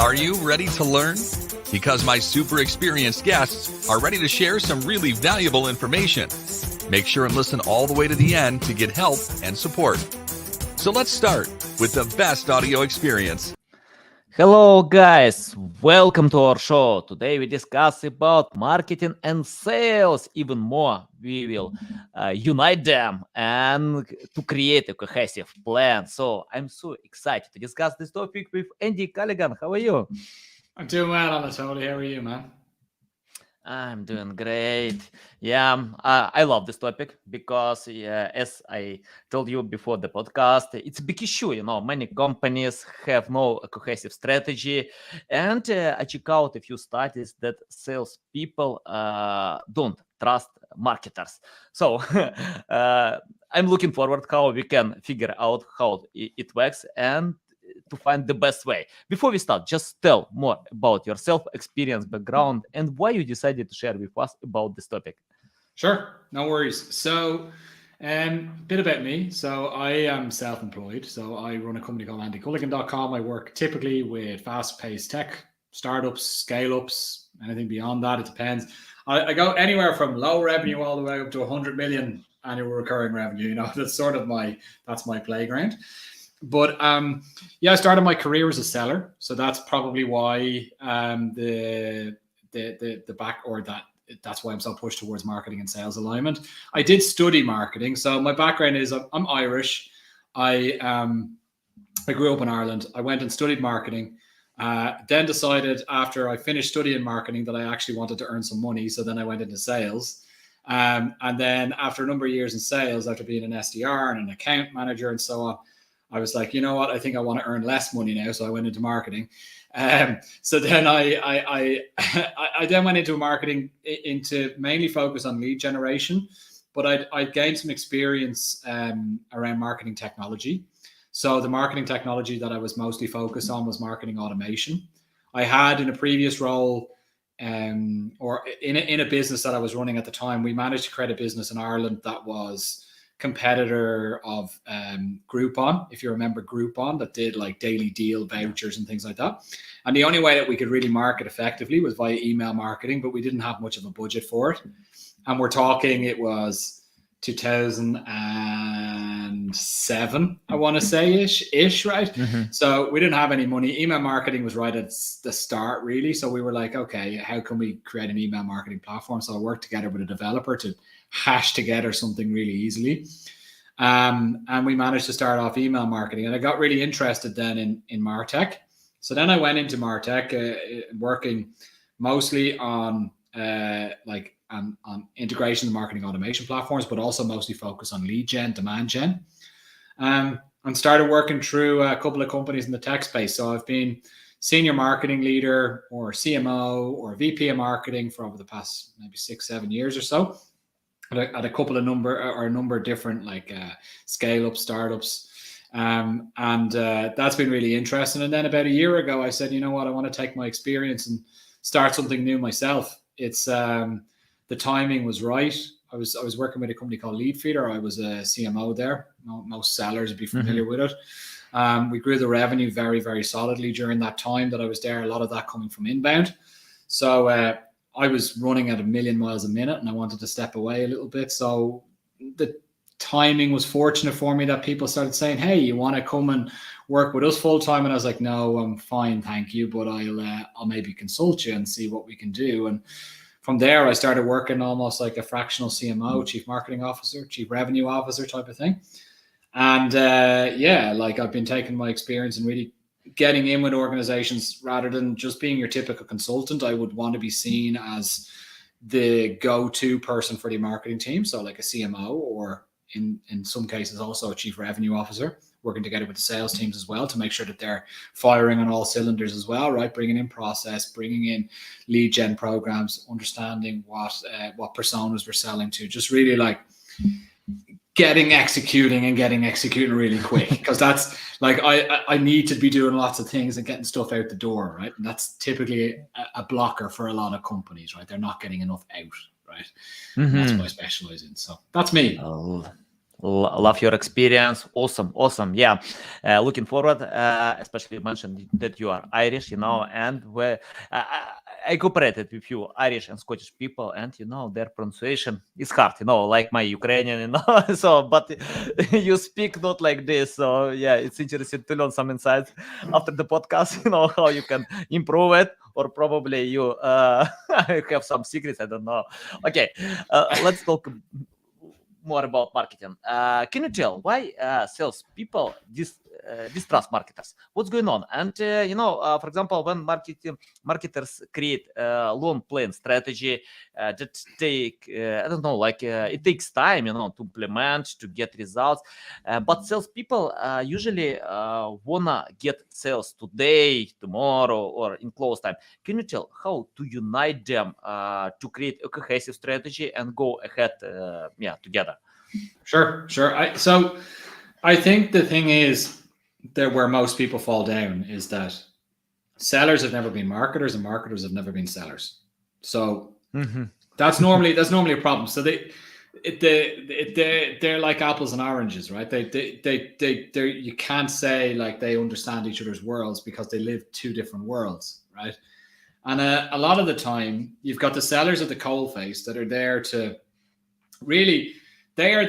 Are you ready to learn? Because my super experienced guests are ready to share some really valuable information. Make sure and listen all the way to the end to get help and support. So let's start with the best audio experience. Hello guys, welcome to our show. Today we discuss about marketing and sales. Even more, we will unite them and to create a cohesive plan. So I'm so excited to discuss this topic with Andy Culligan. How are you? I'm doing well, Anatoly. How are you, man? I'm doing great. Yeah, I love this topic because, as I told you before the podcast, it's a big issue. Many companies have no cohesive strategy, and I check out a few studies that salespeople don't trust marketers. So I'm looking forward how we can figure out how it works and to find the best way. Before we start, just tell more about yourself, experience, background, and why you decided to share with us about this topic. Sure, no worries. So, a bit about me. So, I am self-employed. So, I run a company called Culligan.com. I work typically with fast-paced tech startups, scale-ups, anything beyond that. It depends. I go anywhere from low revenue all the way up to 100 million annual recurring revenue. That's sort of my playground. But I started my career as a seller, so that's probably why the back or that's why I'm so pushed towards marketing and sales alignment. I did study marketing, so my background is I'm Irish. I grew up in Ireland. I went and studied marketing. Then decided after I finished studying marketing that I actually wanted to earn some money. So then I went into sales. And then after a number of years in sales, after being an SDR and an account manager and so on, I was like, you know what? I think I want to earn less money now, so I went into marketing. So then I then went into marketing into mainly focus on lead generation, but I gained some experience around marketing technology. So the marketing technology that I was mostly focused on was marketing automation. I had in a previous role, or in a business that I was running at the time, we managed to create a business in Ireland that was competitor of Groupon, if you remember Groupon, that did like daily deal vouchers and things like that. And the only way that we could really market effectively was via email marketing, but we didn't have much of a budget for it. And we're talking, it was 2007, I want to say ish, right? Mm-hmm. So we didn't have any money. Email marketing was right at the start, really. So we were like, okay, how can we create an email marketing platform? So I worked together with a developer to hash together something really easily. And we managed to start off email marketing. And I got really interested then in MarTech. So then I went into MarTech, working mostly on on integration and marketing automation platforms, but also mostly focused on lead gen, demand gen. And started working through a couple of companies in the tech space. So I've been senior marketing leader or CMO or VP of marketing for over the past maybe 6-7 years or so. At a couple of number of different scale-up startups. And that's been really interesting. And then about a year ago, I said, you know what, I want to take my experience and start something new myself. It's the timing was right. I was working with a company called Leadfeeder. I was a CMO there. Most sellers would be familiar with it. We grew the revenue very, very solidly during that time that I was there. A lot of that coming from inbound. So I was running at 1 million miles a minute and I wanted to step away a little bit. So the timing was fortunate for me that people started saying, hey, you want to come and work with us full time? And I was like, no, I'm fine, thank you. But I'll maybe consult you and see what we can do. And from there, I started working almost like a fractional CMO, chief marketing officer, chief revenue officer type of thing. And I've been taking my experience and really getting in with organizations rather than just being your typical consultant. I would want to be seen as the go-to person for the marketing team. So like a CMO or in some cases also a chief revenue officer, working together with the sales teams as well to make sure that they're firing on all cylinders as well, right? Bringing in process, bringing in lead gen programs, understanding what personas we're selling to, just really like executing really quick, because that's like I need to be doing lots of things and getting stuff out the door, right? And that's typically a blocker for a lot of companies, right? They're not getting enough out, right? Mm-hmm. And that's what I specialize in. So that's me. Oh, Love your experience. Awesome. Yeah, looking forward. Especially you mentioned that you are Irish, and where I cooperated with you, Irish and Scottish people, and their pronunciation is hard, like my Ukrainian, So, but you speak not like this, so yeah, it's interesting to learn some insights after the podcast. How you can improve it, or probably you have some secrets. I don't know. Okay, let's talk more about marketing. Can you tell why salespeople distrust marketers? What's going on? And for example, when marketers create a long plan strategy that take I don't know, like it takes time, to implement, to get results. But salespeople usually wanna get sales today, tomorrow, or in close time. Can you tell how to unite them to create a cohesive strategy and go ahead, together? Sure. So I think the thing is that where most people fall down is that sellers have never been marketers and marketers have never been sellers. So that's normally a problem. So they're like apples and oranges, right? They you can't say like they understand each other's worlds because they live two different worlds, right? And a lot of the time, you've got the sellers at the coalface that are there to really. They are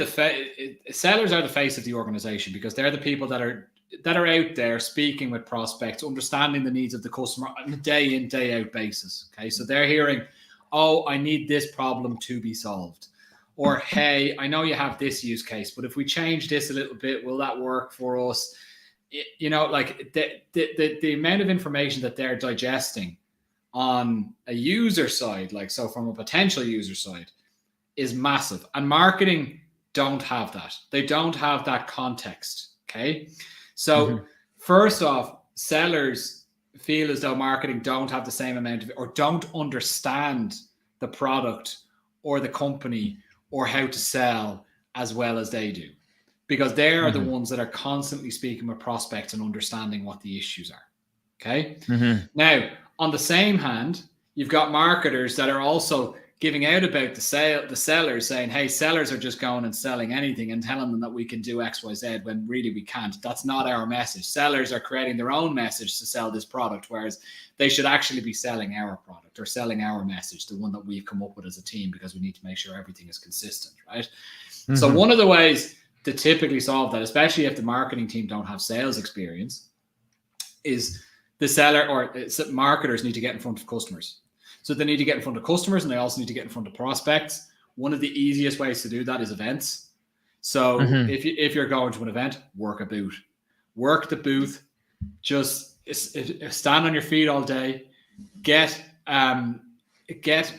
sellers are the face of the organization because they're the people that are out there speaking with prospects, understanding the needs of the customer on a day in, day out basis. Okay, so they're hearing, "Oh, I need this problem to be solved," or "Hey, I know you have this use case, but if we change this a little bit, will that work for us?" Like the amount of information that they're digesting on a user side, like so from a potential user side, is massive. And marketing don't have that. They don't have that context. Okay. So first off, sellers feel as though marketing don't have the same amount of, or don't understand the product or the company or how to sell as well as they do, because they are the ones that are constantly speaking with prospects and understanding what the issues are. Okay. Now, on the same hand, you've got marketers that are also giving out about the sellers, saying, "Hey, sellers are just going and selling anything and telling them that we can do X, Y, Z," when really we can't. That's not our message. Sellers are creating their own message to sell this product, whereas they should actually be selling our product or selling our message, the one that we've come up with as a team, because we need to make sure everything is consistent, right? So one of the ways to typically solve that, especially if the marketing team don't have sales experience, is the seller or marketers need to get in front of customers. So they need to get in front of customers and they also need to get in front of prospects. One of the easiest ways to do that is events. So if you're going to an event, work a booth. Work the booth. Just stand on your feet all day. Get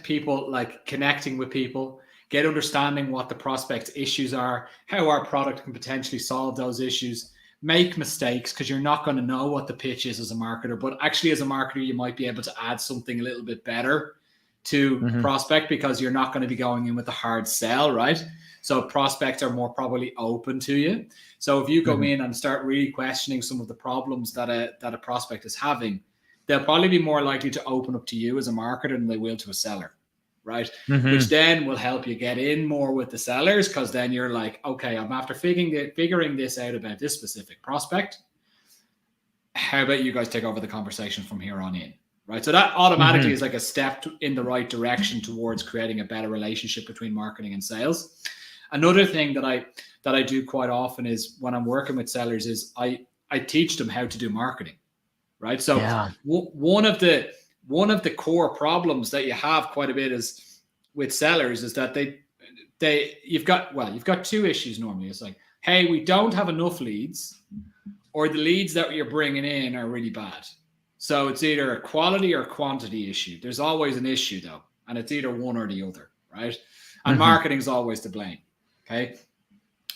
people like connecting with people. Get understanding what the prospect's issues are, how our product can potentially solve those issues. Make mistakes, because you're not going to know what the pitch is as a marketer, but actually as a marketer you might be able to add something a little bit better to prospect, because you're not going to be going in with a hard sell, right? So prospects are more probably open to you. So if you go in and start really questioning some of the problems that a prospect is having, they'll probably be more likely to open up to you as a marketer than they will to a seller, right? Which then will help you get in more with the sellers, because then you're like, okay, I'm after figuring this out about this specific prospect. How about you guys take over the conversation from here on in, right? So that automatically is like a step in the right direction towards creating a better relationship between marketing and sales. Another thing that I do quite often is when I'm working with sellers is I teach them how to do marketing, right? So one of the core problems that you have quite a bit is with sellers is that you've got two issues normally. It's like, hey, we don't have enough leads, or the leads that you're bringing in are really bad. So it's either a quality or quantity issue. There's always an issue though, and it's either one or the other, right? And marketing is always to blame. Okay.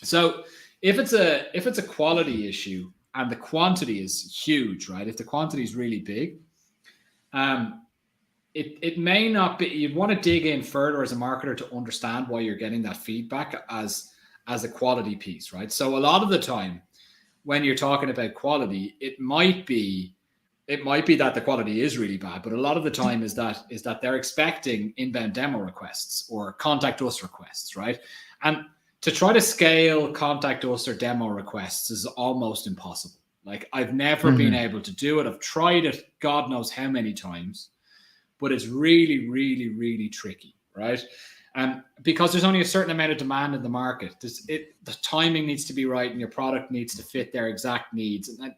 So if it's a quality issue and the quantity is huge, right? If the quantity is really big, it may not be. You'd want to dig in further as a marketer to understand why you're getting that feedback as a quality piece, right? So a lot of the time when you're talking about quality, it might be that the quality is really bad, but a lot of the time is that they're expecting inbound demo requests or contact us requests, right? And to try to scale contact us or demo requests is almost impossible. Like I've never been able to do it. I've tried it God knows how many times, but it's really, really, really tricky, right? Because there's only a certain amount of demand in the market. The timing needs to be right, and your product needs to fit their exact needs. And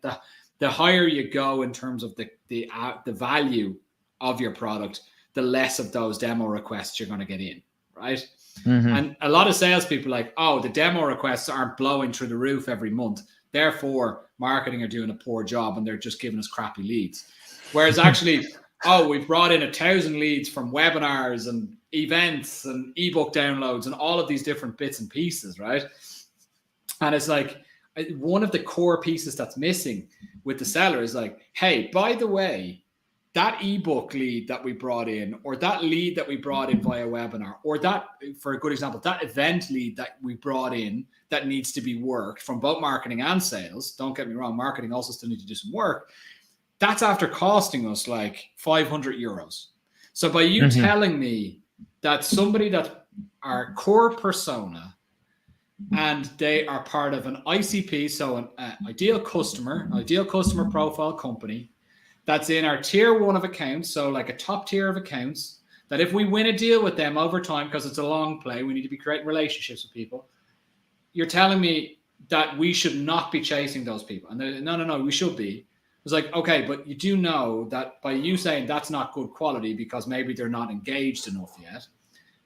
the higher you go in terms of the value of your product, the less of those demo requests you're going to get in, right? And a lot of salespeople are like, oh, the demo requests aren't blowing through the roof every month, therefore marketing are doing a poor job and they're just giving us crappy leads. Whereas actually, oh, we've brought in 1,000 leads from webinars and events and ebook downloads and all of these different bits and pieces, right? And it's like one of the core pieces that's missing with the seller is like, hey, by the way, that ebook lead that we brought in, or that lead that we brought in via webinar, or that, for a good example, that event lead that we brought in that needs to be worked from both marketing and sales. Don't get me wrong, marketing also still need to do some work. That's after costing us like 500 euros. So by you telling me that somebody that our core persona and they are part of an ICP, so an ideal customer profile company that's in our tier 1 of accounts, so like a top tier of accounts, that if we win a deal with them over time, because it's a long play, we need to be creating relationships with people. You're telling me that we should not be chasing those people. And no, we should be. It's like, okay, but you do know that by you saying that's not good quality because maybe they're not engaged enough yet,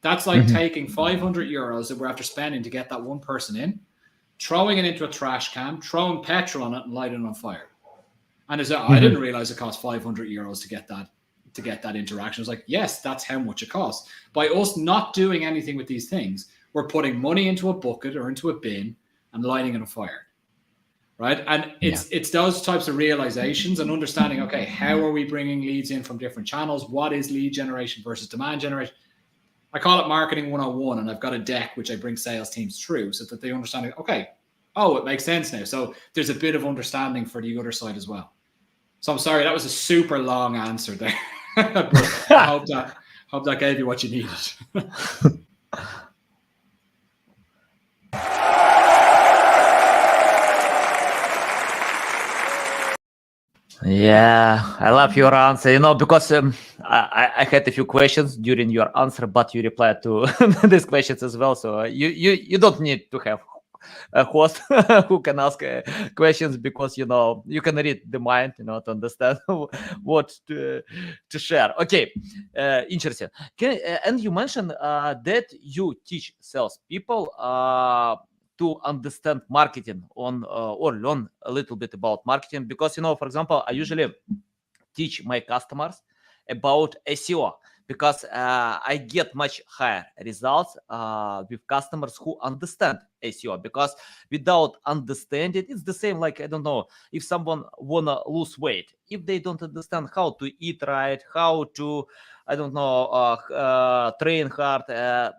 that's like taking 500 euros that we're after spending to get that one person in, throwing it into a trash can, throwing petrol on it and lighting it on fire. And I didn't realize it cost 500 euros to get that interaction. I was like, yes, that's how much it costs. By us not doing anything with these things, we're putting money into a bucket or into a bin and lighting it on fire. Right. And it's those types of realizations and understanding, okay, how are we bringing leads in from different channels? What is lead generation versus demand generation? I call it marketing 101, and I've got a deck which I bring sales teams through so that they understand, okay, it makes sense now. So there's a bit of understanding for the other side as well. So I'm sorry, that was a super long answer there. But I hope that gave you what you needed. Yeah, I love your answer, because I had a few questions during your answer, but you replied to these questions as well. So you don't need to have a host who can ask questions, because, you can read the mind, to understand what to share. Okay, interesting. And you mentioned that you teach salespeople to understand marketing or learn a little bit about marketing, because, for example, I usually teach my customers about SEO, because I get much higher results with customers who understand SEO, because without understanding, it's the same like, I don't know, if someone wanna lose weight, if they don't understand how to eat right, how to, I don't know, train hard,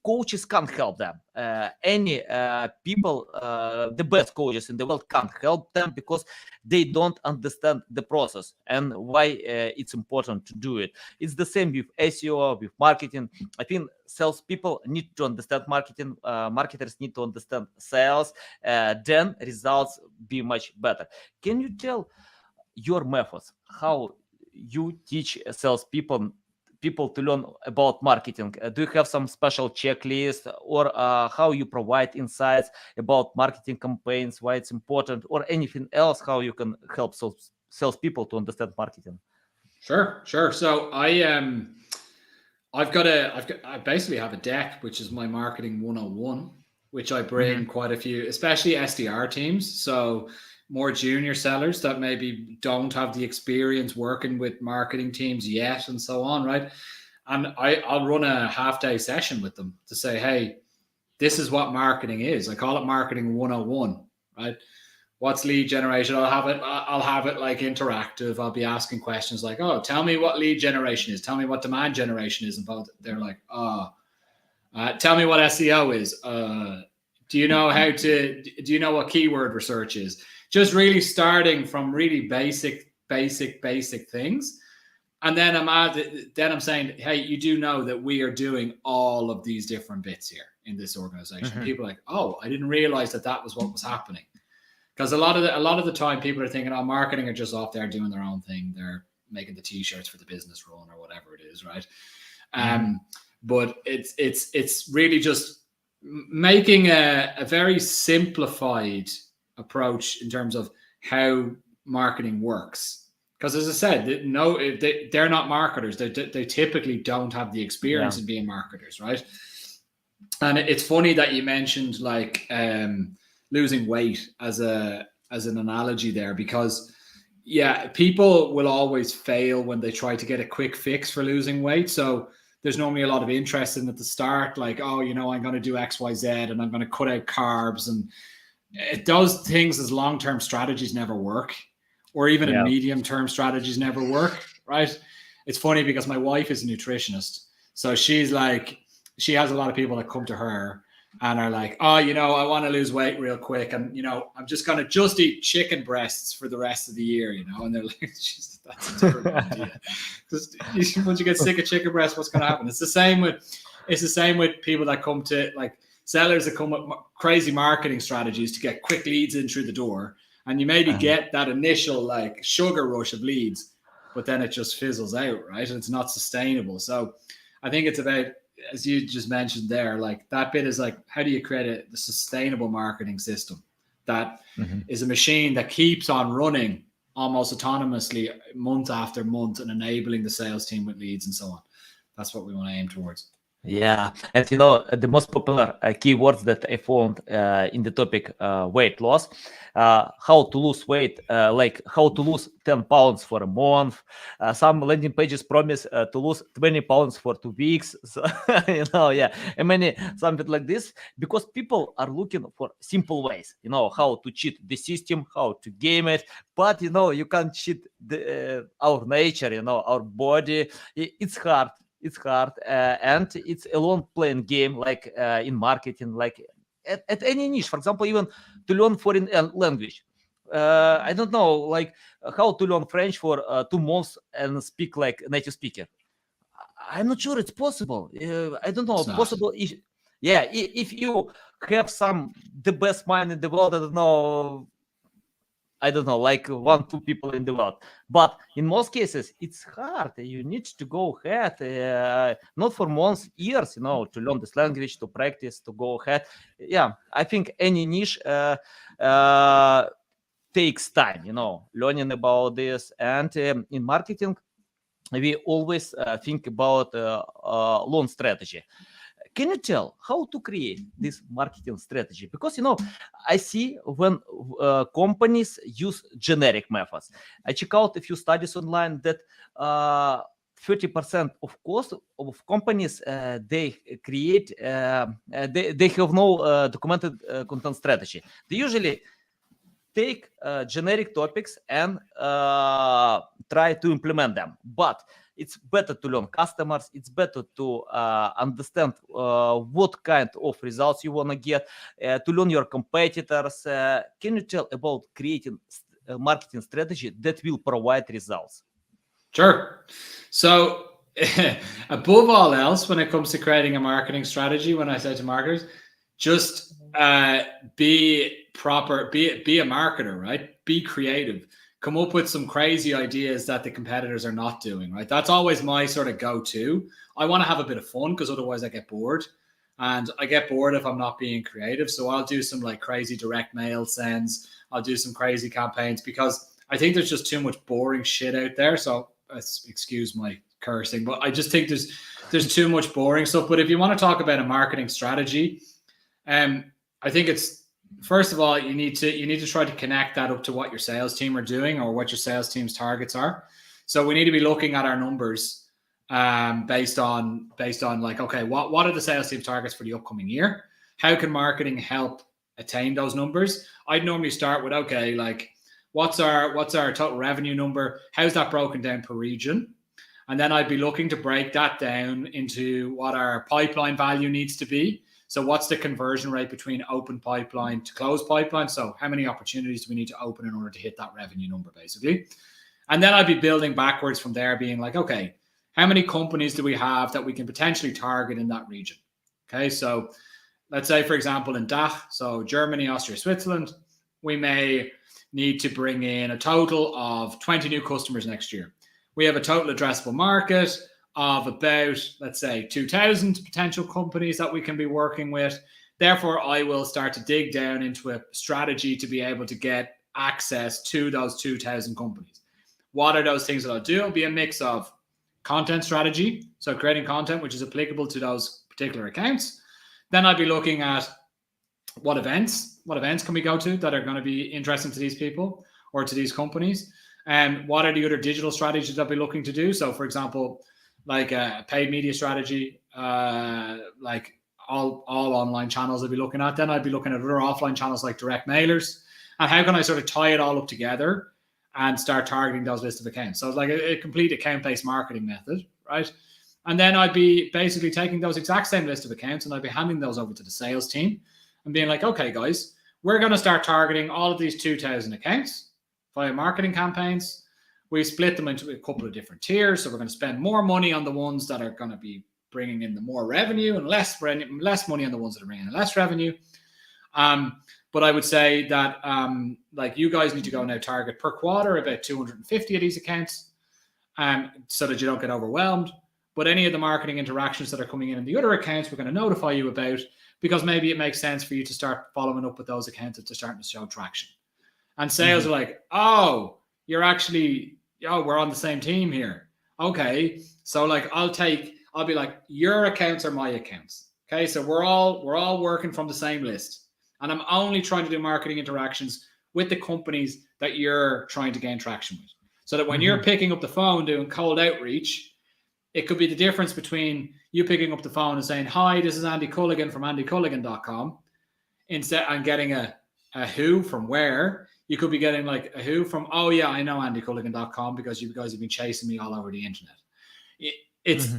coaches can't help them. Any people, the best coaches in the world can't help them, because they don't understand the process and why it's important to do it. It's the same with SEO, with marketing. I think salespeople need to understand marketing. Marketers need to understand sales. Then results be much better. Can you tell your methods, how you teach salespeople to learn about marketing? Do you have some special checklist, or how you provide insights about marketing campaigns, why it's important, or anything else, how you can help salespeople to understand marketing? Sure. So I basically have a deck, which is my marketing 101, which I bring quite a few, especially SDR teams. So more junior sellers that maybe don't have the experience working with marketing teams yet and so on, right? And I'll run a half-day session with them to say, hey, this is what marketing is. I call it marketing 101, right? What's lead generation? I'll have it like interactive. I'll be asking questions like, oh, tell me what lead generation is. Tell me what demand generation is. And both they're like, tell me what SEO is. Do you know what keyword research is? Just really starting from really basic things. And then I'm saying, hey, you do know that we are doing all of these different bits here in this organization. People are like, oh, I didn't realize that was what was happening. Because a lot of the time people are thinking, oh, marketing are just off there doing their own thing. They're making the t-shirts for the business run or whatever it is, right? But it's really just making a very simplified approach in terms of how marketing works. Because as I said, they're not marketers. They typically don't have the experience in being marketers, right? And it's funny that you mentioned like losing weight as an analogy there, because people will always fail when they try to get a quick fix for losing weight. So there's normally a lot of interest in at the start, like, oh, I'm going to do X, Y, Z, and I'm going to cut out carbs. And those things as long-term strategies never work, or even in medium-term strategies never work, right? It's funny because my wife is a nutritionist. So she's like, she has a lot of people that come to her and are like, oh, I want to lose weight real quick. And, I'm just going to eat chicken breasts for the rest of the year, and they're like, that's a terrible idea. Once you get sick of chicken breasts, what's going to happen? It's the same with people that come to, like, sellers that come with crazy marketing strategies to get quick leads in through the door. And you maybe get that initial, like, sugar rush of leads, but then it just fizzles out, right? And it's not sustainable. So I think it's about, as you just mentioned there, like that bit is like, how do you create a sustainable marketing system that is a machine that keeps on running almost autonomously month after month and enabling the sales team with leads and so on? That's what we want to aim towards. Yeah, and the most popular keywords that I found in the topic weight loss, how to lose weight, like how to lose 10 pounds for a month. Some landing pages promise to lose 20 pounds for 2 weeks. So, and many something like this, because people are looking for simple ways, how to cheat the system, how to game it. But, you can't cheat our nature, our body. It's hard. It's hard, and it's a long playing game, like in marketing, like at any niche. For example, even to learn foreign language. I don't know, like how to learn French for 2 months and speak like a native speaker. I'm not sure it's possible. I don't know. Possible if you have the best mind in the world. I don't know, like 1-2 people in the world. But in most cases, it's hard. You need to go ahead, not for months, years, to learn this language, to practice, to go ahead. Yeah, I think any niche takes time, learning about this. And in marketing, we always think about long strategy. Can you tell how to create this marketing strategy? Because, I see when companies use generic methods. I check out a few studies online that 30% of cost of companies, they create, they have no documented content strategy. They usually take generic topics and try to implement them. But it's better to learn customers. It's better to understand what kind of results you want to get, to learn your competitors. Can you tell about creating a marketing strategy that will provide results? Sure. So above all else, when it comes to creating a marketing strategy, when I say to marketers, just be proper, be a marketer, right? Be creative. Come up with some crazy ideas that the competitors are not doing, right? That's always my sort of go-to. I want to have a bit of fun because otherwise I get bored. And I get bored if I'm not being creative. So I'll do some like crazy direct mail sends. I'll do some crazy campaigns because I think there's just too much boring shit out there. So excuse my cursing, but I just think there's too much boring stuff. But if you want to talk about a marketing strategy, I think it's, first of all, you need to try to connect that up to what your sales team are doing or what your sales team's targets are. So we need to be looking at our numbers based on like, okay, what are the sales team targets for the upcoming year? How can marketing help attain those numbers? I'd normally start with, okay, like what's our total revenue number? How's that broken down per region? And then I'd be looking to break that down into what our pipeline value needs to be. So what's the conversion rate between open pipeline to closed pipeline? So how many opportunities do we need to open in order to hit that revenue number, basically? And then I'd be building backwards from there, being like, okay, how many companies do we have that we can potentially target in that region? Okay, so let's say, for example, in DACH, so Germany, Austria, Switzerland, we may need to bring in a total of 20 new customers next year. We have a total addressable market of about, let's say, 2,000 potential companies that we can be working with. Therefore, I will start to dig down into a strategy to be able to get access to those 2,000 companies. What are those things that I'll do? It'll be a mix of content strategy, so creating content which is applicable to those particular accounts. Then I'd be looking at what events can we go to that are going to be interesting to these people or to these companies, and what are the other digital strategies I'll be looking to do. So, for example, like a paid media strategy, like all online channels I'd be looking at. Then I'd be looking at other offline channels like direct mailers, and how can I sort of tie it all up together and start targeting those lists of accounts. So it's like a complete account-based marketing method, right? And then I'd be basically taking those exact same list of accounts and I'd be handing those over to the sales team and being like, okay, guys, we're going to start targeting all of these 2,000 accounts via marketing campaigns. We split them into a couple of different tiers. So we're going to spend more money on the ones that are going to be bringing in the more revenue and less money on the ones that are bringing in less revenue. But I would say that like you guys need to go now target per quarter about 250 of these accounts so that you don't get overwhelmed. But any of the marketing interactions that are coming in the other accounts, we're going to notify you about, because maybe it makes sense for you to start following up with those accounts that are starting to show traction. And sales are like, oh, you're actually, we're on the same team here. Okay. So like, I'll be like, your accounts are my accounts. Okay. So we're all working from the same list. And I'm only trying to do marketing interactions with the companies that you're trying to gain traction with. So that when you're picking up the phone doing cold outreach, it could be the difference between you picking up the phone and saying, hi, this is Andy Culligan from andyculligan.com, instead and getting a who from where. You could be getting like a who from, oh yeah, I know andyculligan.com because you guys have been chasing me all over the internet. It's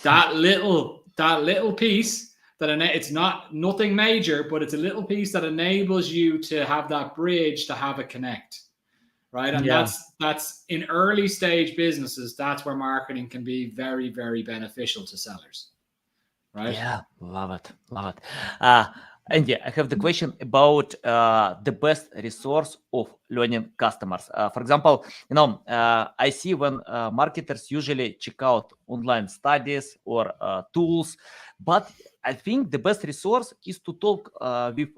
that little piece that it's nothing major, but it's a little piece that enables you to have that bridge to have a connect. Right. And that's in early stage businesses, that's where marketing can be very, very beneficial to sellers. Right. Yeah, love it. And yeah, I have the question about the best resource of learning customers. For example, I see when marketers usually check out online studies or tools, but I think the best resource is to talk with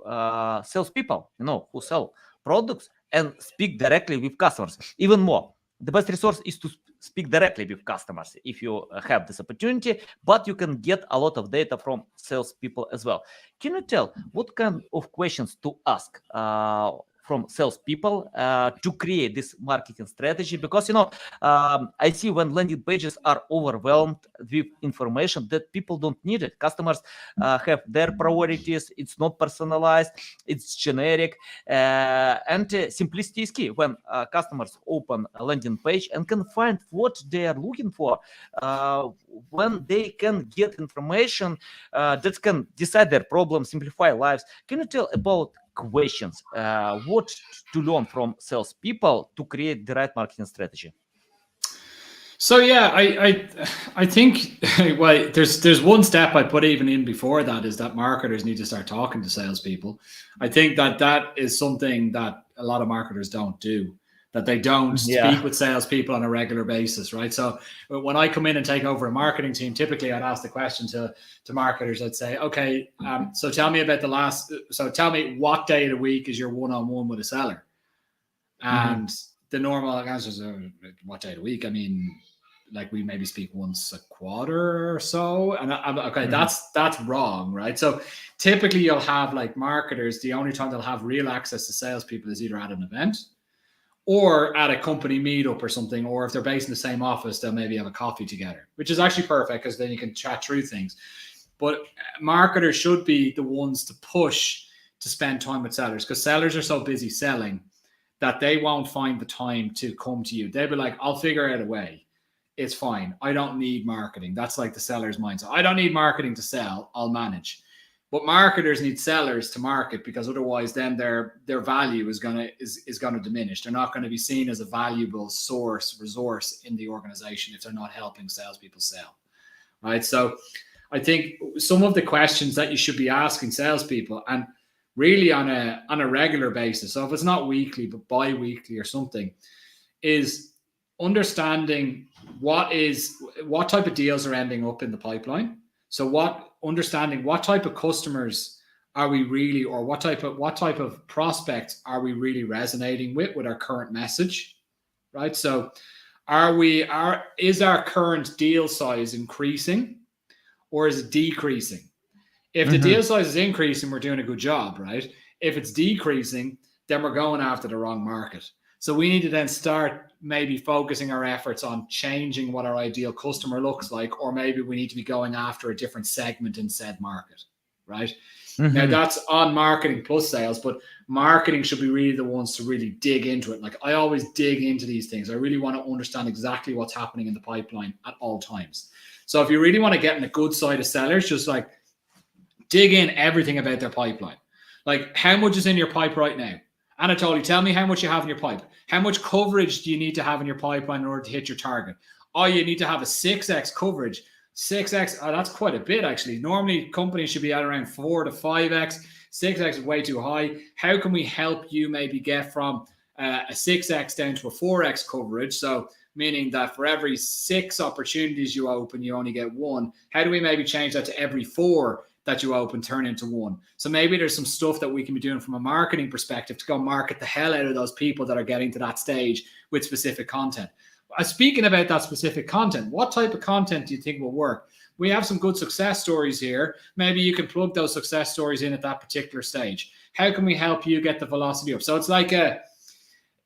salespeople, who sell products and speak directly with customers. Even more, the best resource is to speak directly with customers if you have this opportunity, but you can get a lot of data from salespeople as well. Can you tell what kind of questions to ask from salespeople to create this marketing strategy? Because, I see when landing pages are overwhelmed with information that people don't need it. Customers have their priorities. It's not personalized. It's generic. And simplicity is key. When customers open a landing page and can find what they are looking for, when they can get information that can decide their problems, simplify lives. Can you tell about questions, what to learn from salespeople to create the right marketing strategy? So yeah, I think well, there's one step I put even in before that, is that marketers need to start talking to salespeople. I think that is something that a lot of marketers don't do, that they don't speak with salespeople on a regular basis, right? So when I come in and take over a marketing team, typically I'd ask the question to marketers. I'd say, okay, so tell me what day of the week is your one-on-one with a seller? And the normal answers are, what day of the week? I mean, like we maybe speak once a quarter or so. And okay, that's wrong, right? So typically you'll have like marketers, the only time they'll have real access to salespeople is either at an event or at a company meetup or something, or if they're based in the same office, they'll maybe have a coffee together, which is actually perfect because then you can chat through things. But marketers should be the ones to push to spend time with sellers, because sellers are so busy selling that they won't find the time to come to you. They'll be like, I'll figure out a way. It's fine. I don't need marketing. That's like the seller's mindset. I don't need marketing to sell. I'll manage. But marketers need sellers to market, because otherwise then their value is gonna diminish. They're not going to be seen as a valuable resource in the organization if they're not helping salespeople sell, right? So I think some of the questions that you should be asking salespeople, and really on a regular basis, so if it's not weekly but bi-weekly or something, is understanding what type of deals are ending up in the pipeline. So understanding what type of customers are we really, or what type of prospects are we really resonating with our current message, right? So is our current deal size increasing, or is it decreasing? If the deal size is increasing, we're doing a good job, right? If it's decreasing, then we're going after the wrong market. So we need to then start maybe focusing our efforts on changing what our ideal customer looks like, or maybe we need to be going after a different segment in said market, right? Now that's on marketing plus sales, but marketing should be really the ones to really dig into it. Like I always dig into these things. I really want to understand exactly what's happening in the pipeline at all times. So if you really want to get in a good side of sellers, just like dig in everything about their pipeline. Like how much is in your pipe right now? Anatoly, tell me how much you have in your pipe. How much coverage do you need to have in your pipeline in order to hit your target? Oh, you need to have a 6x coverage. 6x, that's quite a bit actually. Normally companies should be at around 4 to 5x. 6x is way too high. How can we help you maybe get from a 6x down to a 4x coverage? So meaning that for every 6 opportunities you open, you only get 1. How do we maybe change that to every 4 that you open turn into 1? So maybe there's some stuff that we can be doing from a marketing perspective to go market the hell out of those people that are getting to that stage with specific content. Speaking about that specific content, what type of content do you think will work? We have some good success stories here. Maybe you can plug those success stories in at that particular stage. How can we help you get the velocity up? So it's like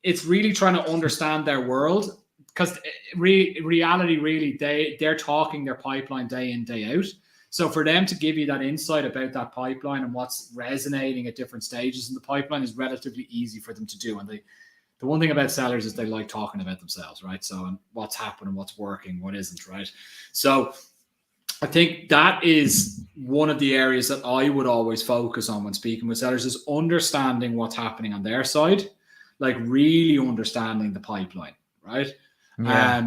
it's really trying to understand their world, because reality really, they're talking their pipeline day in, day out. So for them to give you that insight about that pipeline and what's resonating at different stages in the pipeline is relatively easy for them to do. And the one thing about sellers is they like talking about themselves, right? So and what's happening, what's working, what isn't, right? So I think that is one of the areas that I would always focus on when speaking with sellers, is understanding what's happening on their side, like really understanding the pipeline, right? Yeah.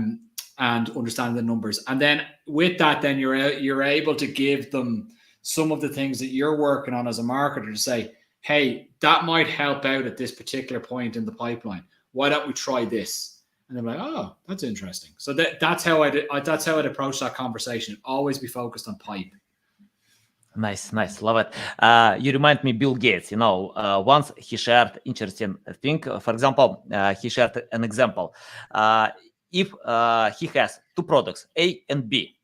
And understanding the numbers. And then with that, then you're able to give them some of the things that you're working on as a marketer to say, hey, that might help out at this particular point in the pipeline. Why don't we try this? And they're like, oh, that's interesting. So that's how I'd approach that conversation. Always be focused on pipe. Nice, love it. You remind me Bill Gates. Once he shared interesting thing. For example, he shared an example. If he has 2 products, A and B,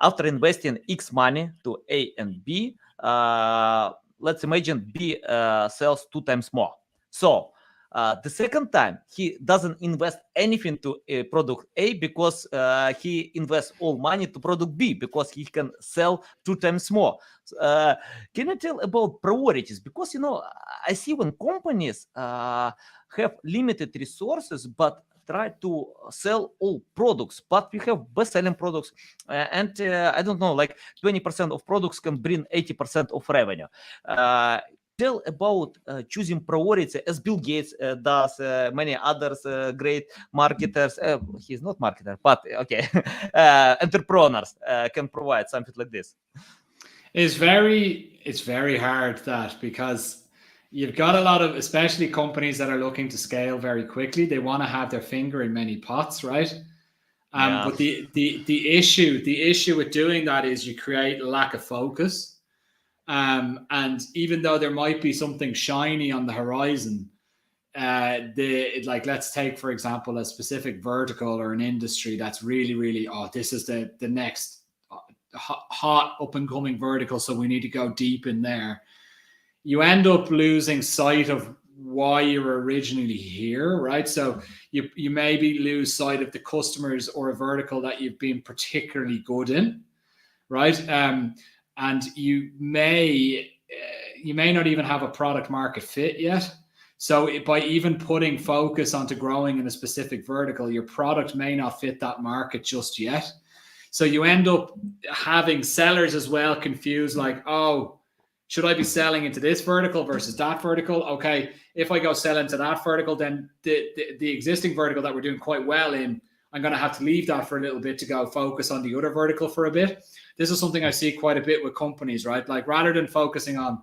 after investing X money to A and B, let's imagine B sells 2 times more. So the second time, he doesn't invest anything to product A, because he invests all money to product B, because he can sell 2 times more. Can you tell about priorities? Because, I see when companies have limited resources, but try to sell all products, but we have best-selling products, and I don't know, like 20% of products can bring 80% of revenue. Tell about choosing priority, as Bill Gates does, many others great marketers. He's not marketer, but okay, entrepreneurs can provide something like this. It's very hard, that, because you've got a lot of, especially companies that are looking to scale very quickly, they want to have their finger in many pots, right? Yeah. But the issue with doing that is you create a lack of focus. And even though there might be something shiny on the horizon, let's take, for example, a specific vertical or an industry that's really, really, this is the next hot up and coming vertical, so we need to go deep in there. You end up losing sight of why you were originally here, right? So you maybe lose sight of the customers or a vertical that you've been particularly good in, right? And you may not even have a product market fit yet. So by even putting focus onto growing in a specific vertical, your product may not fit that market just yet. So you end up having sellers as well confused, like, oh, should I be selling into this vertical versus that vertical? Okay, if I go sell into that vertical, then the existing vertical that we're doing quite well in, I'm going to have to leave that for a little bit to go focus on the other vertical for a bit. This is something I see quite a bit with companies, right? Like rather than focusing on,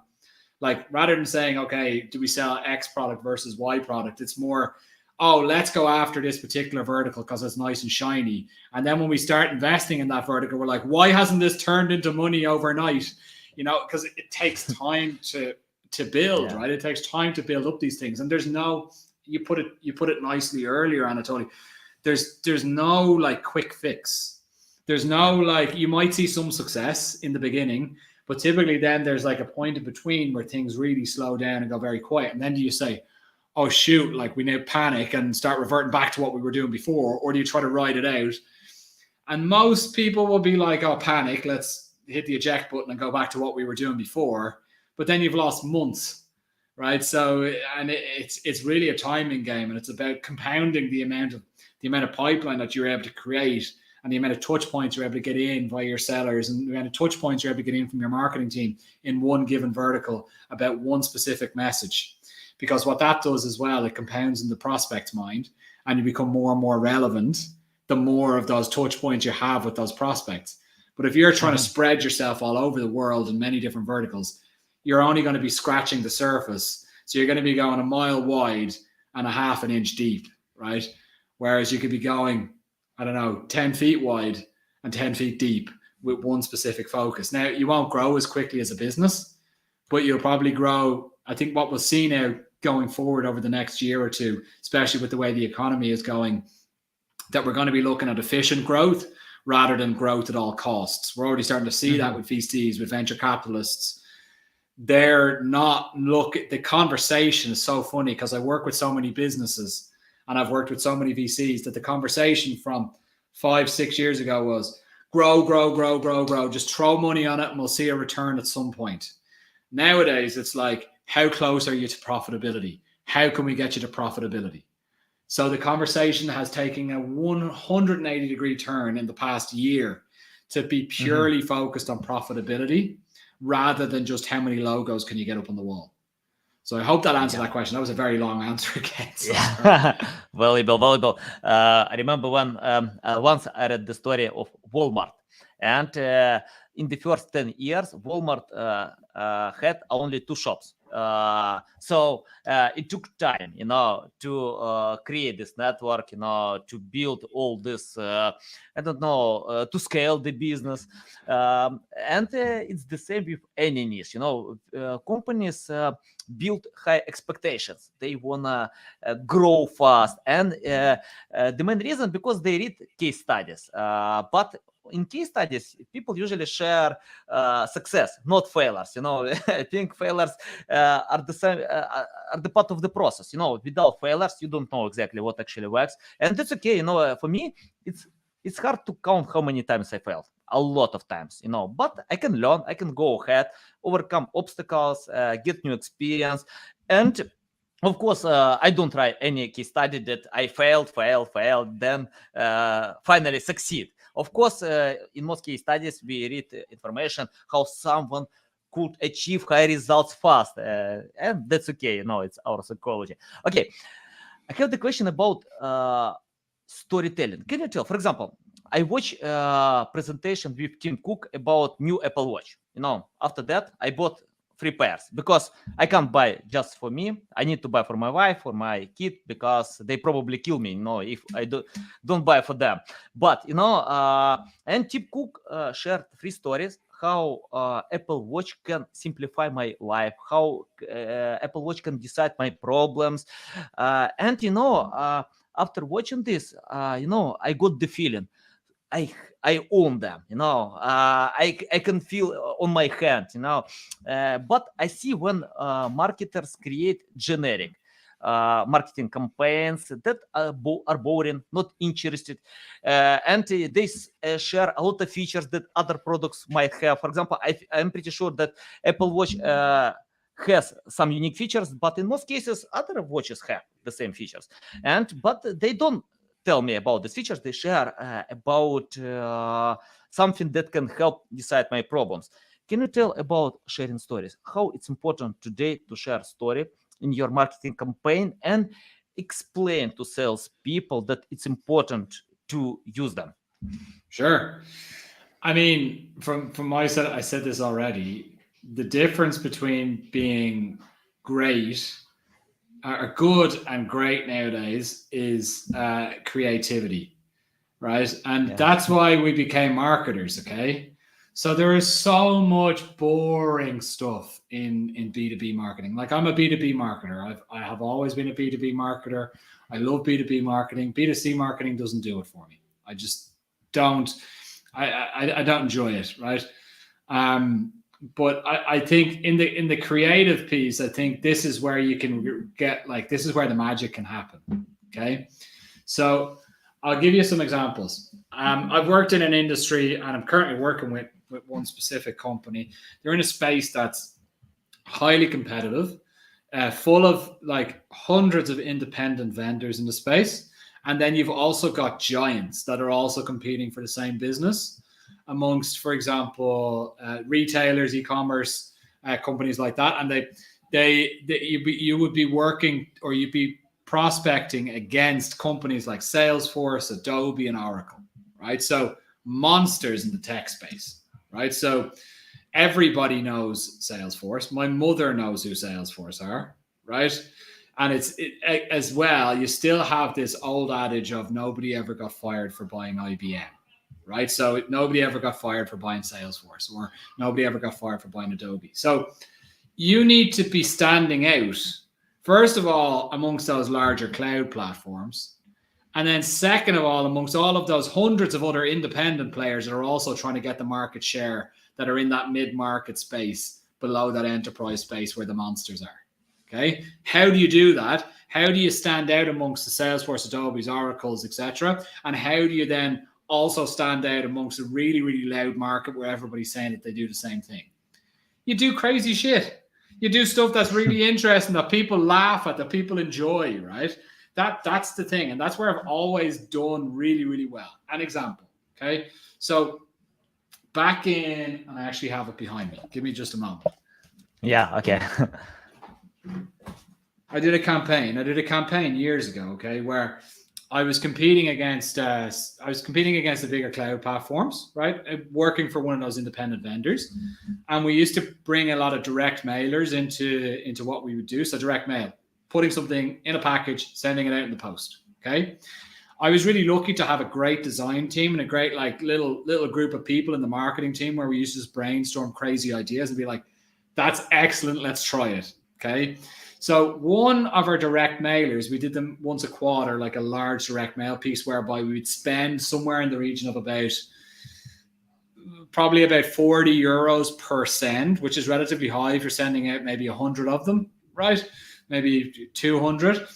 like rather than saying, okay, do we sell X product versus Y product? It's more, oh, let's go after this particular vertical because it's nice and shiny. And then when we start investing in that vertical, we're like, why hasn't this turned into money overnight? You know, because it takes time to build, right? It takes time to build up these things. And there's no, you put it nicely earlier, Anatoly. There's no like quick fix. There's no like, you might see some success in the beginning, but typically then there's like a point in between where things really slow down and go very quiet. And then do you say, oh shoot, like we now panic and start reverting back to what we were doing before, or do you try to ride it out? And most people will be like, oh, panic, let's hit the eject button and go back to what we were doing before. But then you've lost months, right? So, and it's really a timing game, and it's about compounding the amount of pipeline that you're able to create, and the amount of touch points you're able to get in by your sellers, and the amount of touch points you're able to get in from your marketing team in one given vertical about one specific message. Because what that does as well, it compounds in the prospect's mind, and you become more and more relevant the more of those touch points you have with those prospects. But if you're trying to spread yourself all over the world in many different verticals, you're only going to be scratching the surface. So you're going to be going a mile wide and a half an inch deep, right? Whereas you could be going, I don't know, 10 feet wide and 10 feet deep with one specific focus. Now, you won't grow as quickly as a business, but you'll probably grow. I think what we'll see now going forward over the next year or two, especially with the way the economy is going, that we're going to be looking at efficient growth rather than growth at all costs. We're already starting to see that with VCs, with venture capitalists. They're not the conversation is so funny because I work with so many businesses and I've worked with so many VCs that the conversation from 5-6 years ago was grow, just throw money on it and we'll see a return at some point. Nowadays, it's like, how close are you to profitability? How can we get you to profitability? So the conversation has taken a 180-degree turn in the past year to be purely focused on profitability rather than just how many logos can you get up on the wall. So I hope that answered that question. That was a very long answer again. So Valuable. I remember when once I read the story of Walmart, and in the first 10 years, Walmart had only 2 shops. So it took time, to create this network, to build all this, to scale the business. And it's the same with any niche, companies build high expectations. They want to grow fast. And the main reason, because they read case studies. But in case studies, people usually share success, not failures. I think failures are the same, are the part of the process. Without failures, you don't know exactly what actually works, and that's okay. For me, it's hard to count how many times I failed. A lot of times, but I can learn. I can go ahead, overcome obstacles, get new experience, and of course, I don't try any case study that I failed, then finally succeed. Of course, in most case studies, we read information how someone could achieve high results fast. And that's okay, it's our psychology. Okay, I have the question about storytelling. Can you tell, for example, I watched a presentation with Tim Cook about new Apple Watch. After that, I bought 3 pairs because I can't buy just for me. I need to buy for my wife, for my kid, because they probably kill me, if I don't buy for them. But, and Tim Cook shared 3 stories how Apple Watch can simplify my life, how Apple Watch can decide my problems. And, after watching this, I got the feeling I own them, I can feel on my hand, but I see when marketers create generic marketing campaigns that are boring, not interested, and they share a lot of features that other products might have. For example, I'm pretty sure that Apple Watch has some unique features, but in most cases, other watches have the same features, but they don't tell me about the features. They share about something that can help decide my problems. Can you tell about sharing stories? How it's important today to share story in your marketing campaign and explain to salespeople that it's important to use them? Sure. I mean, from my side, I said this already. The difference between being great or good and great nowadays is creativity, right? And that's why we became marketers. Okay. So there is so much boring stuff in B2B marketing. Like, I'm a B2B marketer. I have always been a B2B marketer. I love B2B marketing. B2C marketing doesn't do it for me. I just don't. I don't enjoy it, right? But I think in the creative piece, I think this is where you can get, like, this is where the magic can happen. Okay, so I'll give you some examples. I've worked in an industry, and I'm currently working with one specific company. They're in a space that's highly competitive, full of like hundreds of independent vendors in the space. And then you've also got giants that are also competing for the same business amongst, for example, retailers, e-commerce companies like that. And you would be working, or you'd be prospecting against companies like Salesforce, Adobe, and Oracle, right? So monsters in the tech space, right? So everybody knows Salesforce. My mother knows who Salesforce are, right? And as well, you still have this old adage of nobody ever got fired for buying IBM, right? So nobody ever got fired for buying Salesforce, or nobody ever got fired for buying Adobe. So you need to be standing out, first of all, amongst those larger cloud platforms. And then second of all, amongst all of those hundreds of other independent players that are also trying to get the market share, that are in that mid-market space below that enterprise space where the monsters are. Okay, how do you do that? How do you stand out amongst the Salesforce, Adobe's, Oracles, etc.? And how do you then also stand out amongst a really, really loud market where everybody's saying that they do the same thing? You do crazy shit. You do stuff that's really interesting, that people laugh at, that people enjoy, right? That's the thing. And that's where I've always done really, really well. An example, okay? So back in, and I actually have it behind me. Give me just a moment. Yeah, okay. I did a campaign years ago, okay, where I was competing against the bigger cloud platforms, right? Working for one of those independent vendors. And we used to bring a lot of direct mailers into what we would do. So direct mail, putting something in a package, sending it out in the post. Okay. I was really lucky to have a great design team and a great like little group of people in the marketing team where we used to just brainstorm crazy ideas and be like, that's excellent, let's try it. Okay. So one of our direct mailers, we did them once a quarter, like a large direct mail piece, whereby we would spend somewhere in the region of probably about 40 euros per send, which is relatively high if you're sending out maybe 100 of them, right? Maybe 200.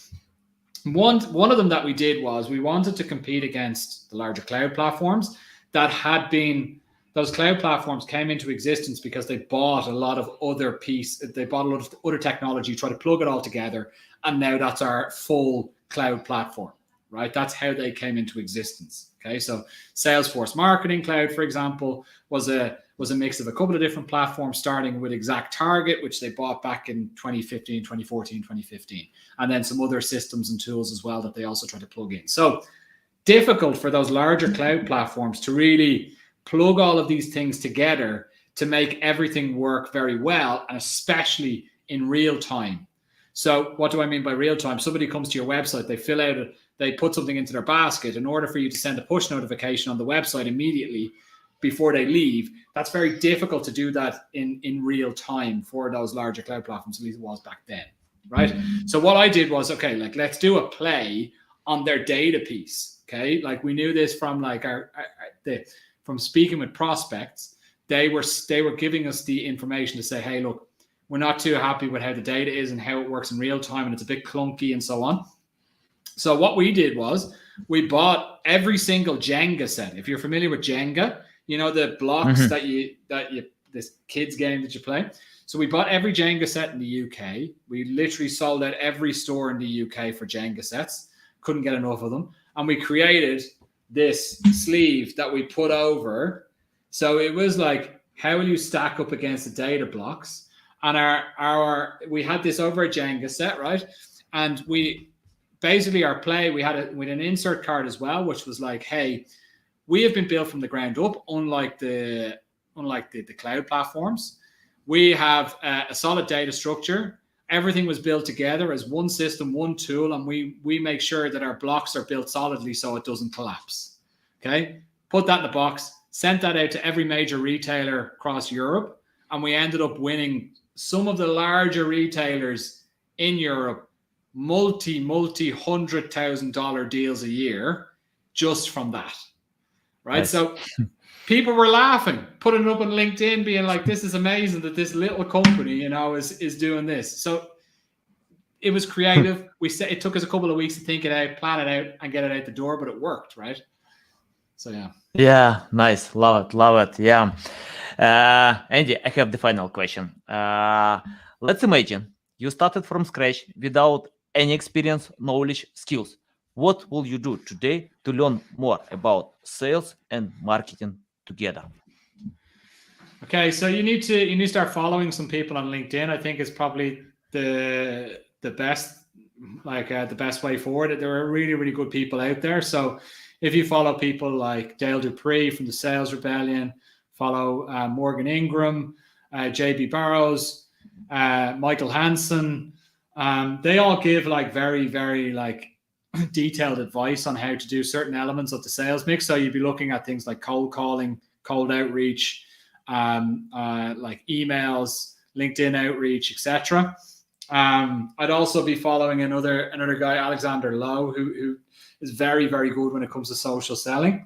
One of them that we did was we wanted to compete against the larger cloud platforms that had been, those cloud platforms came into existence because they bought a lot of other technology, try to plug it all together. And now that's our full cloud platform, right? That's how they came into existence. Okay. So Salesforce Marketing Cloud, for example, was a mix of a couple of different platforms, starting with Exact Target, which they bought back in 2014, 2015. And then some other systems and tools as well that they also try to plug in. So difficult for those larger cloud platforms to really plug all of these things together to make everything work very well, and especially in real time. So what do I mean by real time? Somebody comes to your website, they put something into their basket. In order for you to send a push notification on the website immediately before they leave, that's very difficult to do that in real time for those larger cloud platforms, at least it was back then, right? So what I did was, okay, like let's do a play on their data piece, okay? Like we knew this from like from speaking with prospects. They were giving us the information to say, hey, look, we're not too happy with how the data is and how it works in real time, and it's a bit clunky and so on. So what we did was we bought every single Jenga set. If you're familiar with Jenga, you know the blocks that you this kids game that you play. So we bought every Jenga set in the UK. We literally sold out every store in the UK for Jenga sets. Couldn't get enough of them, and we created this sleeve that we put over. So it was like how will you stack up against the data blocks? And we had this over a Jenga set, right? And we basically our play, we had an insert card as well, which was like, hey, we have been built from the ground up, unlike the cloud platforms. We have a solid data structure. Everything was built together as one system, one tool, and we make sure that our blocks are built solidly so it doesn't collapse. Okay, put that in the box, sent that out to every major retailer across Europe, and we ended up winning some of the larger retailers in Europe, multi $100,000 deals a year just from that. Right. Nice. So people were laughing, putting it up on LinkedIn, being like, this is amazing that this little company, you know, is doing this. So it was creative. It took us a couple of weeks to think it out, plan it out, and get it out the door, but it worked, right? So yeah. Yeah, nice. Love it. Yeah. Andy, I have the final question. Let's imagine you started from scratch without any experience, knowledge, skills. What will you do today to learn more about sales and marketing together? Okay, so you need to start following some people on LinkedIn. I think is probably the best the best way forward. There are really, really good people out there. So if you follow people like Dale Dupree from the Sales Rebellion, follow Morgan Ingram, JB Barrows, Michael Hansen, they all give like very, very like detailed advice on how to do certain elements of the sales mix. So you'd be looking at things like cold calling, cold outreach, like emails, LinkedIn outreach, etc. I'd also be following another guy, Alexander Lowe, who is very, very good when it comes to social selling.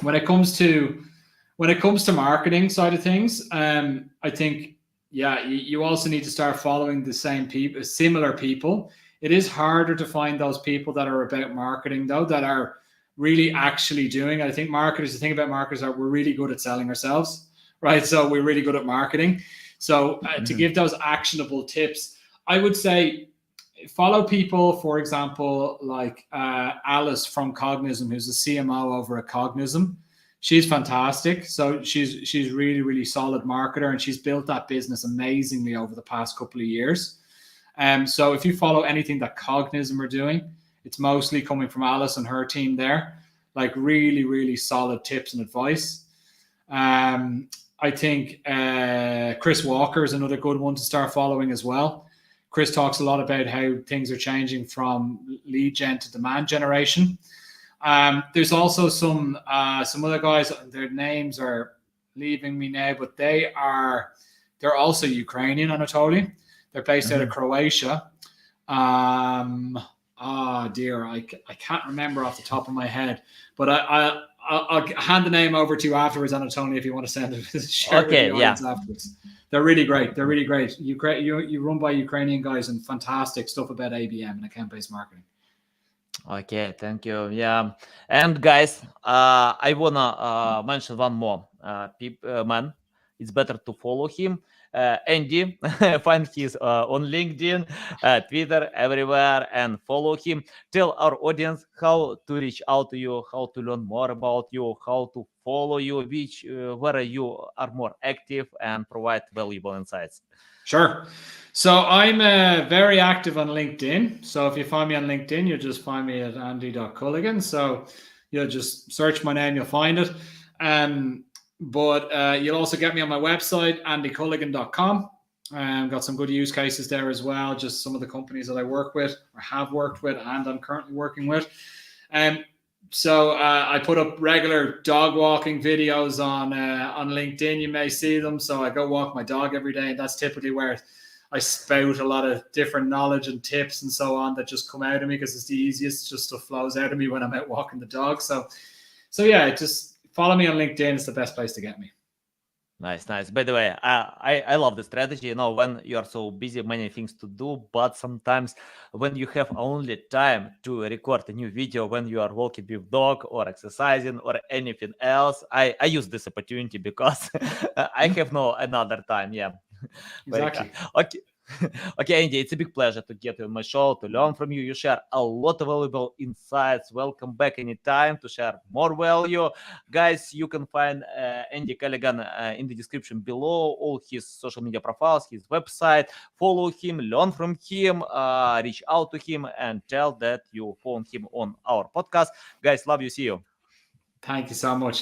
When it comes to marketing side of things, I think, yeah, you also need to start following the same people, similar people. It is harder to find those people that are about marketing, though, that are really actually doing. I think the thing about marketers are we're really good at selling ourselves, right? So we're really good at marketing. So to give those actionable tips, I would say follow people, for example, like Alice from Cognism, who's the CMO over at Cognism. She's fantastic. So she's really, really solid marketer, and she's built that business amazingly over the past couple of years. So if you follow anything that Cognism are doing, it's mostly coming from Alice and her team there, like really, really solid tips and advice. I think Chris Walker is another good one to start following as well. Chris talks a lot about how things are changing from lead gen to demand generation. There's also some other guys, their names are leaving me now, but they're also Ukrainian, Anatoly. They're based out of Croatia. Oh dear, I can't remember off the top of my head, but I'll hand the name over to you afterwards, Anatoly, if you want to send it. Share okay, with the audience afterwards. They're really great. They're really great. You run by Ukrainian guys and fantastic stuff about ABM and account-based marketing. Okay, thank you. Yeah, and guys, I wanna mention one more man. It's better to follow him. Andy, find his on LinkedIn, Twitter, everywhere, and follow him. Tell our audience how to reach out to you, how to learn more about you, how to follow you, where you are more active, and provide valuable insights. Sure. So I'm very active on LinkedIn. So if you find me on LinkedIn, you'll just find me at andy.culligan. So you'll just search my name, you'll find it. But you'll also get me on my website, andyculligan.com. Got some good use cases there as well, just some of the companies that I work with or have worked with and I'm currently working with. So I put up regular dog walking videos on LinkedIn. You may see them. So I go walk my dog every day, and that's typically where I spout a lot of different knowledge and tips and so on that just come out of me because it's the easiest. Just stuff flows out of me when I'm out walking the dog. So yeah, just follow me on LinkedIn. It's the best place to get me. Nice. By the way, I love the strategy. You know, when you are so busy, many things to do, but sometimes when you have only time to record a new video when you are walking with dog or exercising or anything else, I use this opportunity because I have no another time. Yeah, exactly. Okay. Okay, Andy, it's a big pleasure to get you on my show, to learn from you. You share a lot of valuable insights. Welcome back anytime to share more value. Guys, you can find Andy Culligan in the description below, all his social media profiles, his website. Follow him, learn from him, reach out to him, and tell that you found him on our podcast. Guys, love you. See you. Thank you so much.